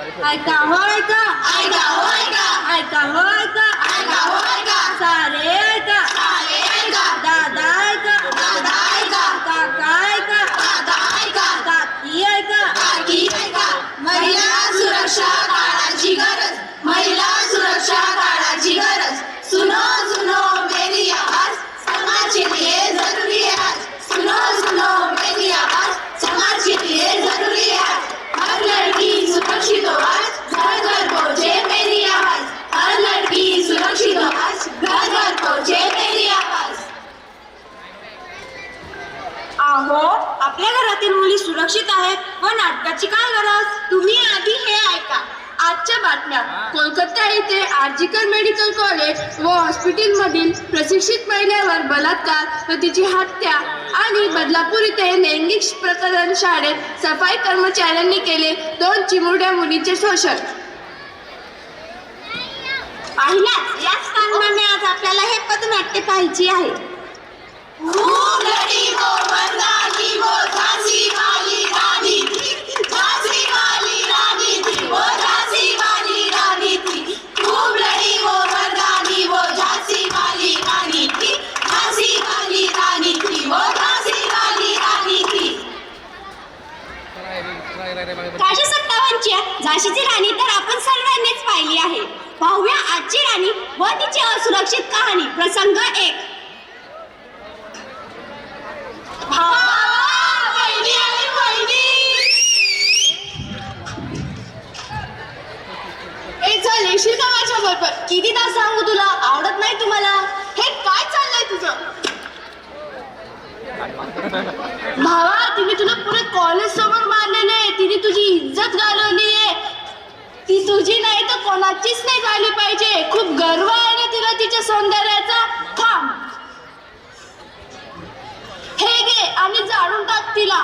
ऐका हो ऐका, ऐका हो ऐका, ऐका हो ऐका, ऐका हो ऐका, सारे ऐका, सारे ऐका, दादा ऐका, दादा ऐका, काका ऐका, काका ऐका, काकी ऐका, काकी ऐका. महिला सुरक्षा काळाची गरज, महिला सुरक्षा काळाची गरज. सुनो सुनो मेरी आवाज, समाज के लिए जरूरी है आज. सुनो सुनो मेरी आवाज, समाज के लिए जरूरी है आज. हर लड़की सुरक्षित हो आज, घर घर पहुंचे मेरी आवाज. हर लड़की सुरक्षित हो आज, घर घर पहुंचे मेरी आवाज. अहो आपल्या घरातील मुली सुरक्षित आहेत व नाटकाची काय गरज? तुम्ही आधी हे ऐका. आजच्या बातम्या. कोलकाता येथे आर्जिकल मेडिकल कॉलेज व हॉस्पिटलमधील प्रशिक्षित महिलेवर बलात्कार व तिची हत्या आणि बदलापूर येथे लैंगिक प्रकरण. शाळेत सफाई कर्मचाऱ्यांनी केले 2 चिमुरड्या मुलीचे शोषण. पाहिल्याच याच कारणाने आज आपल्याला हे पथनाट्य पाहायचे आहे. खूब लड़ी वो मर्दानी, वो झांसी वाली रानी थी, झांसी वाली रानी थी, वो झांसी वाली रानी थी. खूब लड़ी वो मर्दानी, वो झांसी वाली रानी थी, झांसी वाली रानी थी, वो झांसी वाली रानी थी. 1857च्या झाशीची राणी तर आपण सर्वांनीच पाहिली आहे. पाहूया आजची राणी व तिची असुरक्षित कहाणी. प्रसंग 1. वहिनी आली, वहिनी. चल येशील का माझ्या बरोबर? कितीदा सांगू तुला, आवडत नाही तुम्हाला? हे काय चाललंय तुझं? भावा तिने तुला पुरे कॉलेज समोर मारलेले, तिने तुझी इज्जत घालवली आहे. ती तुझी नाही तर कोणाचीच नाही झाली पाहिजे. खूप गर्व आहे ना तिला तिच्या सौंदर्याचा. थांब हे घे आणि जाळून टाक तिला.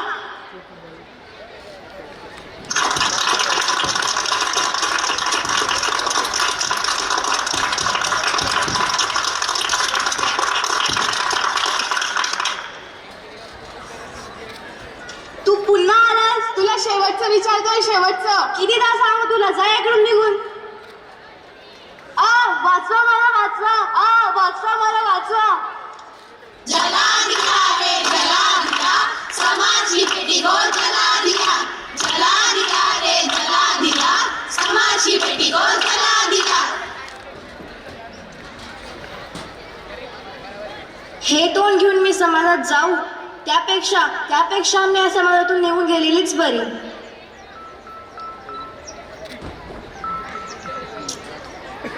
तू पुन्हा आलास? तुला शेवटचं विचारतोय, शेवटचं. कितीदा सांगू तुला, जा इकडून निघून. वाचवा मला, वाचवा. वाचवा मला, वाचवा. जला दिया रे जला दिया, समाज की बेटी को जला दिया. जला दिया रे जला दिया, समाज की बेटी को जला दिया. हे तोंड घेऊन मी समाजात जाऊ त्यापेक्षा मी या समाजातून निघून गेलेलीच बरी.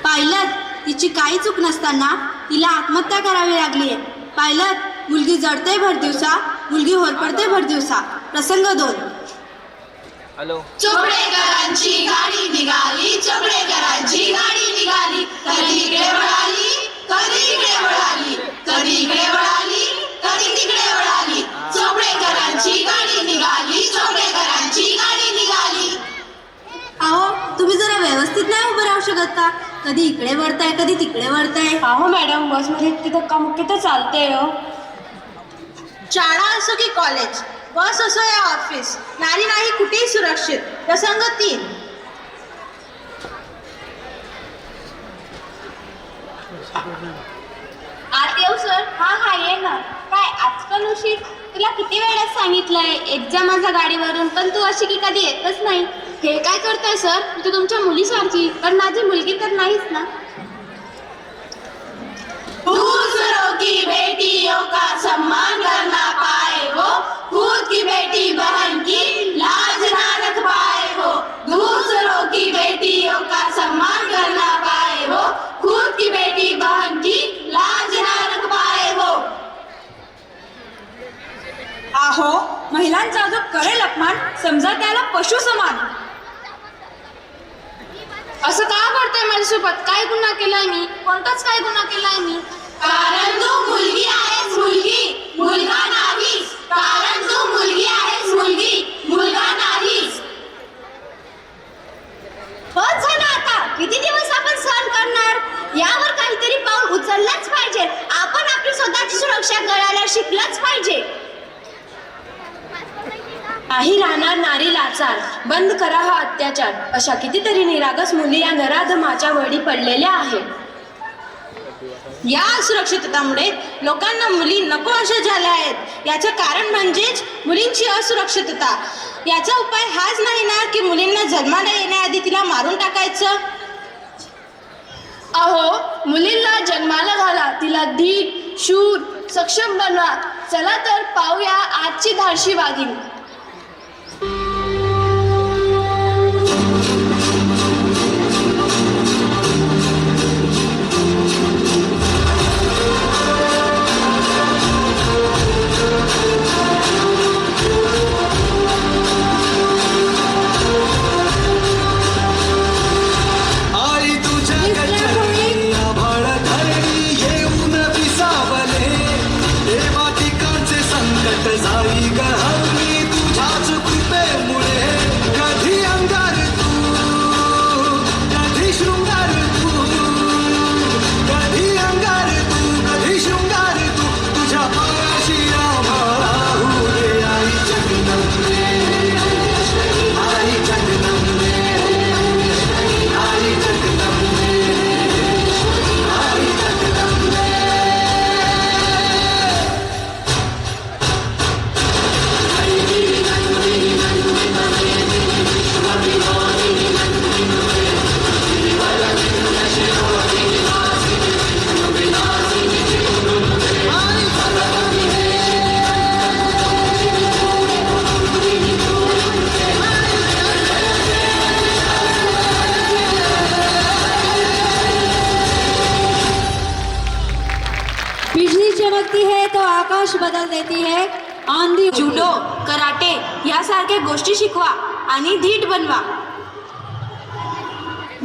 पाहिलं तिची काही चूक नसताना तिला आत्महत्या करावी लागली आहे. पाहिलं मुलगी जडते भर दिवसा, मुलगी होरपडते भर दिवसा. प्रसंग 2. हॅलो. चोपडेकरांची गाडी निघाली, चोपडेकरांची गाडी निघाली. कधी इकडे वळाली, कधी इकडे वळाली, कधी इकडे वळाली, कधी तिकडे वळाली. चोपडेकरांची गाडी निघाली, चोपडेकरांची गाडी निघाली. अहो तुम्ही जरा व्यवस्थित नाही उभं राहू शकत का? कधी इकडे वळताय, कधी तिकडे वळताय. अहो मॅडम बसमध्ये तिथं धक्कामुक्की तर चालते हो. शाळा असो की कॉलेज, बस असो या ऑफिस, नारी नाही कुठेही सुरक्षित. प्रसंग 3. आत येऊ सर? हा ये ना. काय आजकाल उशीर? तुला किती वेळात सांगितलंय एक्झाम माझ्या गाडीवरून, पण तू अशी की कधी येतच नाही. हे काय करताय सर? मी तर तुमच्या मुलीसारखी, पण माझी मुलगी तर नाहीच ना. दूसरों की बेटियों का सम्मान करना पाए वो, खुद की बेटी बहन की लाज ना रख पाए वो. दूसरों की बेटियों का सम्मान करना पाए वो, खुद की बेटी बहन की लाज ना रख पाए वो. अहो महिलांचा जो करेल अपमान, समजा त्याला पशु समान. असं का करताय माझ्यासोबत? काय गुन्हा केलाय मी? कोणताच काय गुन्हा केलाय मी? कारण तू मुलगी आहेस, मुलगी, मुलगा नाहीस. कारण तू मुलगी आहेस, मुलगी, मुलगा नाहीस. बस झालं आता. किती दिवस आपण सहन करणार? यावर काहीतरी पाऊल उचललंच पाहिजे. आपण आपली स्वतःची सुरक्षा करायला शिकलंच पाहिजे. नाही राहणार नारी लाचार, बंद करा हा अत्याचार, अशा कितीतरी निरागस मुली या नराधमाच्या बळी पडलेल्या आहेत. या असुरक्षिततामुळे लोकांना मुली नको अशा झाल्या आहेत. याचं कारण म्हणजेच मुलींची असुरक्षितता. याचा उपाय हाच नाही ना की मुलींना जन्माला येण्याआधी तिला मारून टाकायचं. अहो, मुलींना जन्माला घाला, तिला धीट, शूर, सक्षम बनवा. चला तर पाहूया आजची धाडशी वाघीण. जाई गहरी तुझ्याच कृपेमुळे, कधी अंगार तू, कधी शृंगार तू, कधी अंगार तू, कधी शृंगार तू, तुझ्या पायाशी आम्हाला होऊ दे आई जगदंबे, आई जगदंबे, आई जगदंबे, आई जगदंबे. बिजली चमकती है तो आकाश बदल देती है. आंधी जुडो, कराटे यासारख्या गोष्टी शिकवा आणि धीट बनवा.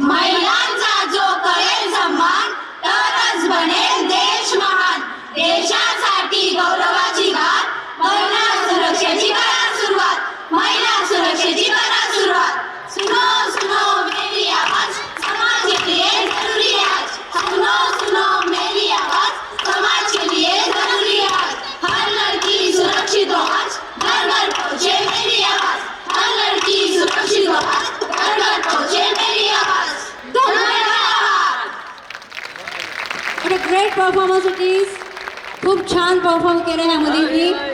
महिलांचा जो करेल सन्मान तरच बनेल देश महान. देशासाठी गौरवाची गाथ, महिला सुरक्षेची करा सुरुवात, महिला सुरक्षेची करा सुरुवात. सुनो सुनो मेरी आवाज, समाज के लिए जरूरी है आज. सुनो सुनो मेरी आवाज, समाज के लिए जरूरी है आज. हर लड़की सुरक्षित हो आज, घर घर पहुंचे मेरी आवाज. हर लड़की सुरक्षित हो आज, घर घर पहुंचे मेरी आवाज. धन्यवाद. What a great performance it is. खूप छान परफॉर्म केलं ह्या मुलींनी.